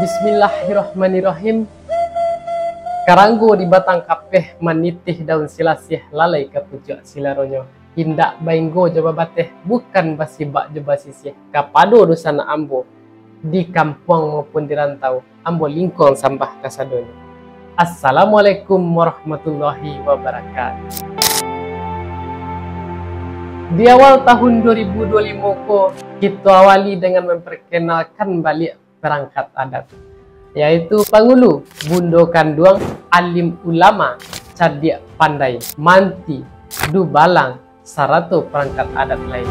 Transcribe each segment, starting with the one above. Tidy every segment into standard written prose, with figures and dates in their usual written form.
Bismillahirrahmanirrahim. Karanggo di batang kapeh manitih daun silasih lalai ke pucuk silaronyo. Indak bainggo jaba bateh bukan basibak jaba sisih. Kapado dosana ambo di kampung maupun di rantau. Ambo lingkong sambah kasadonyo. Assalamualaikum warahmatullahi wabarakatuh. Di awal tahun 2025 ko kita awali dengan memperkenalkan balik perangkat adat, yaitu Pangulu, Bundo Kanduang, Alim Ulama, Cadia Pandai, Manti, Dubalang, sarato perangkat adat lain.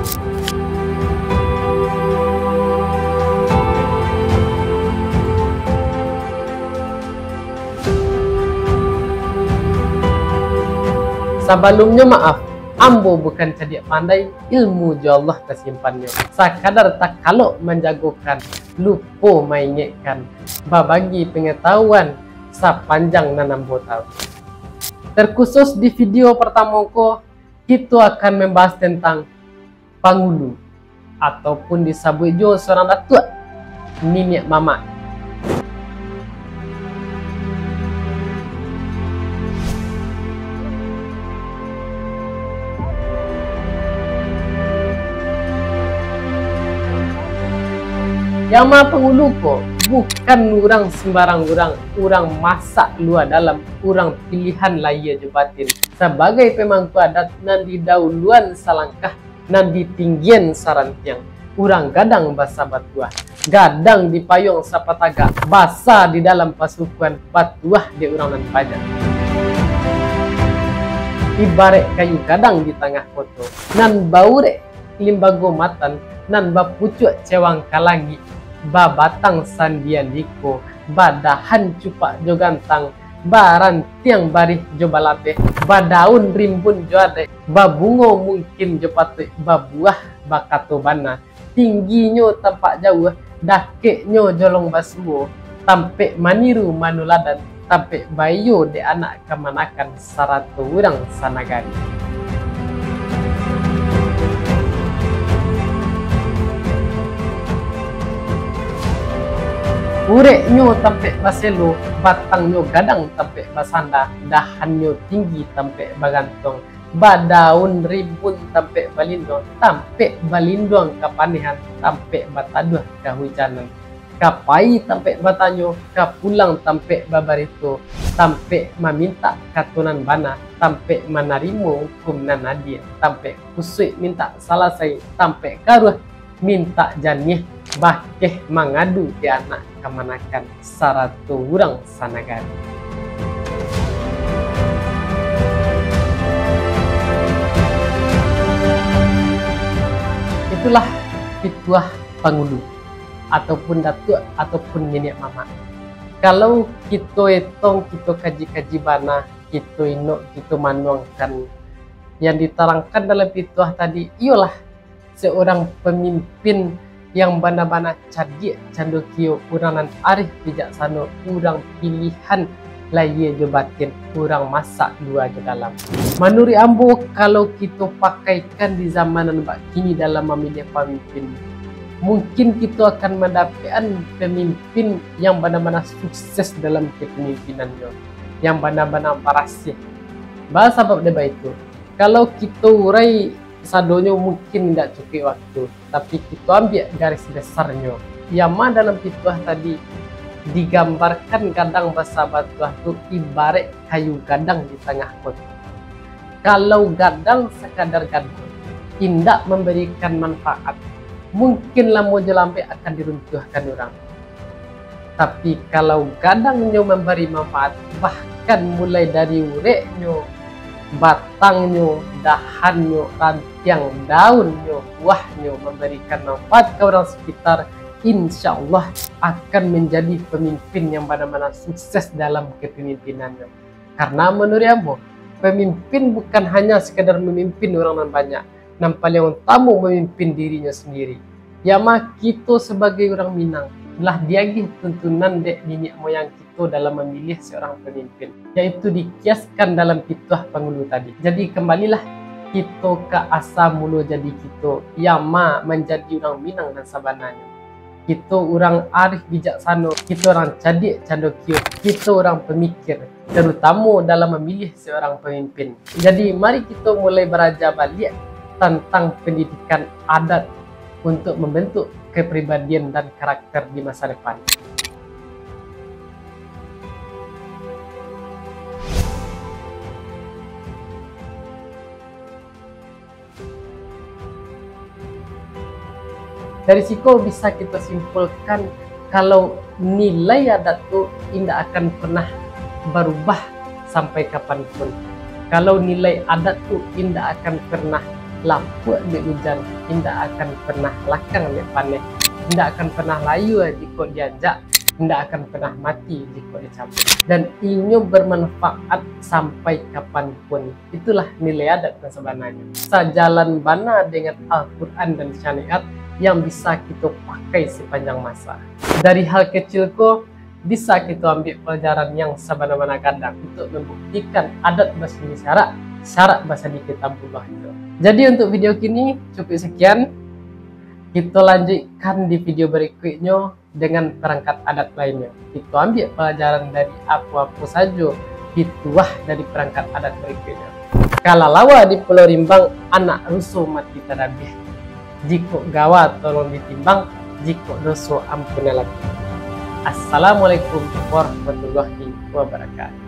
Sebelumnya maaf, ambo bukan Cadia Pandai, ilmu jo Allah tersimpannya. Sakadar tak kalau menjagokan, lupa mainkan, babagi pengetahuan sepanjang nanambo tahu. Terkhusus di video pertama ko, kita akan membahas tentang Pangulu ataupun disebut jo seorang datuk, Nenek Mama. Yang mah Pangulu ko bukan orang sembarang orang masak luar dalam, orang pilihan laya jebatin. Sebagai pemangku adat nan di dauluan salangkah, nan di tinggian sarantiang. Orang gadang basa batuah, gadang di payung sapataga, basa di dalam pasukan batuah di orang nan pajak. Ibarat kayu gadang di tengah koto, nan baure limbago matan, nan bapucuk cewang kalangi, babatang sandian diko, badahan cupak jo gantang, barantiang barih jo balapeh, badaun rimbun jo adek, babungo mungkin jo patut, babuah bakato bana, tingginyo tampak jauh, dakeknyo jolong basmo, tampek maniru manuladan, tampek bayo de anak kemanakan sarato urang sanagari. Ureknyo tampek baselo, batangnya gadang tampek basanda, dahannya tinggi tampek bagantong, badaun rimbun tampek balindong, tampek balindong kapanihan, tampek bataduh kehujanan, kapai tampek batanyo, kapulang tampek babarito, tampek meminta katunan bana, tampek menarimo hukum nanadia, tampek kusui minta salasai, tampek karuh minta janih, bakeh mengadu di anak kemanakan sarato urang sanagari. Itulah pituah Pangulu ataupun datuk ataupun nenek mama. Kalau kita etong, kita kaji-kaji bana, kita inok, kita manuangkan yang diterangkan dalam pituah tadi, ialah seorang pemimpin yang bana-bana cadik candokio, uranan arif bijaksana, urang pilihan laya jo batin, urang masak dua jo dalam. Menurut ambo, kalau kita pakaikan di zamanan kini dalam memilih pemimpin, mungkin kita akan mendapatkan pemimpin yang benar-benar sukses dalam kepemimpinannya, yang benar-benar parasih. Bahasa sebab dia itu, kalau kita urai sadonyo mungkin tidak cukup waktu, tapi kita ambil garis besarnya. Yang mana dalam pituah tadi digambarkan gadang basa batuah itu ibarat kayu gadang di tengah kota. Kalau gadang sekadar gadang, tidak memberikan manfaat, mungkin lamo jelampe akan diruntuhkan orang. Tapi kalau gadangnya memberi manfaat, bahkan mulai dari ureknya, batangnya, dahannya, rantiang daunnya, buahnya memberikan manfaat ke orang sekitar, insya Allah akan menjadi pemimpin yang benar-benar sukses dalam kepemimpinannya. Karena menurut ambo, pemimpin bukan hanya sekedar memimpin orang yang banyak, yang paling utama memimpin dirinya sendiri. Yama kita sebagai orang Minang lah diagih tuntunan dek nenek moyang kita dalam memilih seorang pemimpin, yaitu dikiaskan dalam pituah Pangulu tadi. Jadi kembalilah kita ke asal mula jadi kita, yama menjadi orang Minang dan sabananya. kita orang arif bijaksana, kita orang cerdik cendekia, kita orang pemikir, terutama dalam memilih seorang pemimpin. Jadi mari kita mulai belajar balik tentang pendidikan adat untuk membentuk kepribadian dan karakter di masa depan. Dari situ bisa kita simpulkan kalau nilai adat itu tidak akan pernah berubah sampai kapanpun. Kalau nilai adat itu tidak akan pernah lapuk di hujan, tidak akan pernah lakang di panen, tidak akan pernah layu jika diajak, tidak akan pernah mati jika dicabut. Dan ini bermanfaat sampai kapanpun. Itulah nilai adat sebenarnya. Sejalan bana dengan Al-Quran dan syariat yang bisa kita pakai sepanjang masa. Dari hal kecil ko bisa kita ambil pelajaran yang sebenarnya kadang untuk membuktikan adat bahasa Indonesia syarat bahasa di kitabullah itu. Jadi untuk video kini cukup sekian. Kita lanjutkan di video berikutnya dengan perangkat adat lainnya. Kita ambil pelajaran dari apa-apa saja dituah dari perangkat adat berikutnya. Kalau lawa di Pulau Rimbang, anak rusuh mati tadabih. Jika gawa tolong ditimbang, jika dosa ampunilah. Assalamualaikum warahmatullahi wabarakatuh.